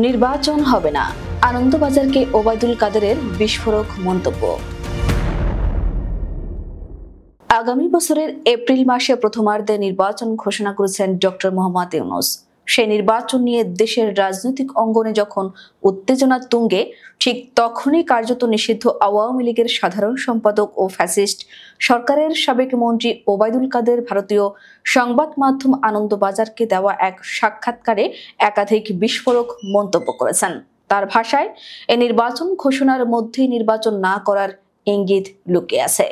নির্বাচন হবে না, আনন্দবাজারকে ওবায়দুল কাদেরের বিস্ফোরক মন্তব্য। আগামী বছরের এপ্রিল মাসে প্রথমার্ধে নির্বাচন ঘোষণা করেছেন ডক্টর মোহাম্মদ ইউনূস। সেই নির্বাচন নিয়ে দেশের রাজনৈতিক অঙ্গনে যখন উত্তেজনা তুঙ্গে, ঠিক তখনই কার্যত নিষিদ্ধ আওয়ামী লীগের সাধারণ সম্পাদক ও ফ্যাসিস্ট সরকারের সাবেক মন্ত্রী ওবায়দুল কাদের ভারতীয় সংবাদ মাধ্যম আনন্দবাজারকে দেওয়া এক সাক্ষাৎকারে একাধিক বিস্ফোরক মন্তব্য করেছেন। তার ভাষায়, এ নির্বাচন ঘোষণার মধ্যেই নির্বাচন না করার ইঙ্গিত লুকিয়ে আছে।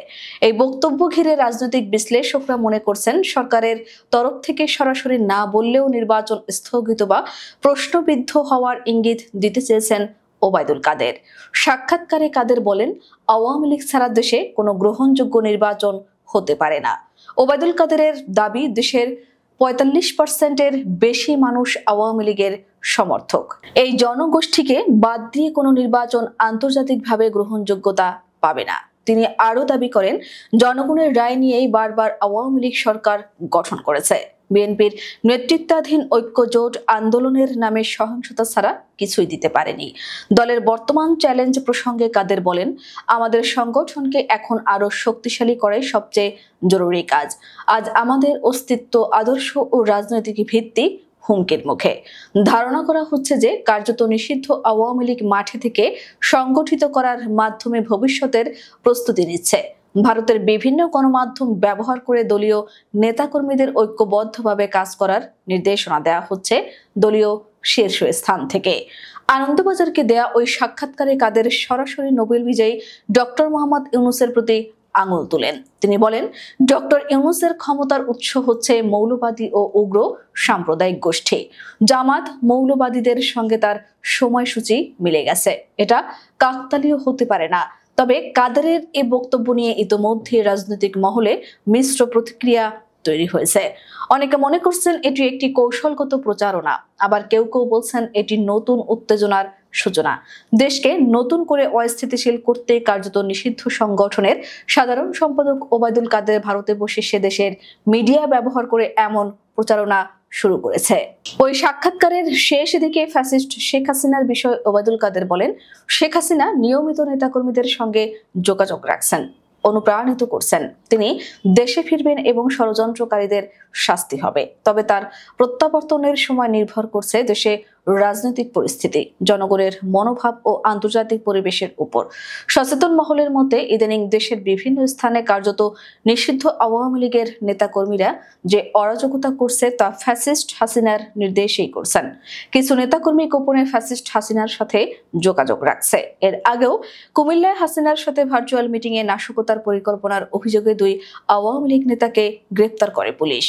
এই বক্তব্য ঘিরে রাজনৈতিক বিশ্লেষকরা মনে করছেন, সরকারের তরফ থেকে সরাসরি না বললেও নির্বাচন স্থগিত বা প্রশ্নবিদ্ধ হওয়ার ইঙ্গিত দিতে চেয়েছেন ওবায়দুল কাদের। সাক্ষাৎকারে কাদের বলেন, আওয়ামী লীগ ছাড়া দেশে কোনো গ্রহণযোগ্য নির্বাচন হতে পারে না। ওবায়দুল কাদেরের দাবি, দেশের ৪৫%-এর বেশি মানুষ আওয়ামী লীগের সমর্থক। এই জনগোষ্ঠীকে বাদ দিয়ে কোনো নির্বাচন আন্তর্জাতিকভাবে গ্রহণযোগ্যতা পাবে না। তিনি আরো দাবি করেন, জনগণের রায় নিয়েই বারবার আওয়ামী লীগ সরকার গঠন করেছে। বিএনপির নেতৃত্বাধীন ঐক্য জোট আন্দোলনের নামে সহিংসতা ছাড়া কিছুই দিতে পারেনি। দলের বর্তমান চ্যালেঞ্জ প্রসঙ্গে কাদের বলেন, আমাদের সংগঠনকে এখন আরো শক্তিশালী করাই সবচেয়ে জরুরি কাজ। আজ আমাদের অস্তিত্ব, আদর্শ ও রাজনৈতিক ভিত্তি হুমকির মুখে। ধারণা করা হচ্ছে যে কার্যত নিষিদ্ধ আওয়ামী লীগ মাঠে থেকে সংগঠিত করার মাধ্যমে ভবিষ্যতের প্রস্তুতি নিচ্ছে। ভারতের বিভিন্ন গণমাধ্যম ব্যবহার করে দলীয় নেতাকর্মীদের ঐক্যবদ্ধভাবে কাজ করার নির্দেশনা দেওয়া হচ্ছে দলীয় শীর্ষস্থান থেকে। আনন্দবাজারকে দেয়া ওই সাক্ষাৎকারে কাদের সরাসরি নোবেল বিজয়ী ডক্টর মোহাম্মদ ইউনূসের প্রতি আঙুল তুলেন। তিনি বলেন, ডক্টর ইউনূসের ক্ষমতার উৎস হচ্ছে মৌলবাদী ও উগ্র সাম্প্রদায়িক গোষ্ঠী। জামাত মৌলবাদীদের সঙ্গে তার সময়সূচি মিলে গেছে। এটা কাকতালীয় হতে পারে না। তবে কাদেরের এই বক্তব্য নিয়ে ইতোমধ্যে রাজনৈতিক মহলে মিশ্র প্রতিক্রিয়া তৈরি হয়েছে। অনেকে মনে করছেন এটি একটি কৌশলগত প্রচারণা, আবার কেউ কেউ বলছেন এটি নতুন উত্তেজনার সূচনা। দেশকে নতুন করে অস্থিতিশীল করতে কার্যত নিষিদ্ধ সংগঠনের সাধারণ সম্পাদক ওবায়দুল কাদের ভারতে বসে সে দেশের মিডিয়া ব্যবহার করে এমন প্রচারণা শুরু করেছে। ওই সাক্ষাৎকারের শেষ দিকে ফ্যাসিস্ট শেখ হাসিনার বিষয়ে ওবায়দুল কাদের বলেন, শেখ হাসিনা নিয়মিত নেতাকর্মীদের সঙ্গে যোগাযোগ রাখছেন, অনুপ্রাণিত করছেন। তিনি দেশে ফিরবেন এবং ষড়যন্ত্রকারীদের শাস্তি হবে। তবে তার প্রত্যাবর্তনের সময় নির্ভর করছে দেশে রাজনৈতিক পরিস্থিতি, জনগণের মনোভাব ও আন্তর্জাতিক পরিবেশের উপর। সচেতন মহলের মতে ইদানিং দেশের বিভিন্ন স্থানে কার্যত নিষিদ্ধ আওয়ামী লীগের নেতাকর্মীরা যে অরাজকতা করছে তা ফ্যাসিস্ট হাসিনার নির্দেশেই করছেন। কিছু নেতাকর্মী গোপনে ফ্যাসিস্ট হাসিনার সাথে যোগাযোগ রাখছে। এর আগেও কুমিল্লায় হাসিনার সাথে ভার্চুয়াল মিটিংয়ে নাশকতার পরিকল্পনার অভিযোগে 2 আওয়ামী লীগ নেতাকে গ্রেপ্তার করে পুলিশ।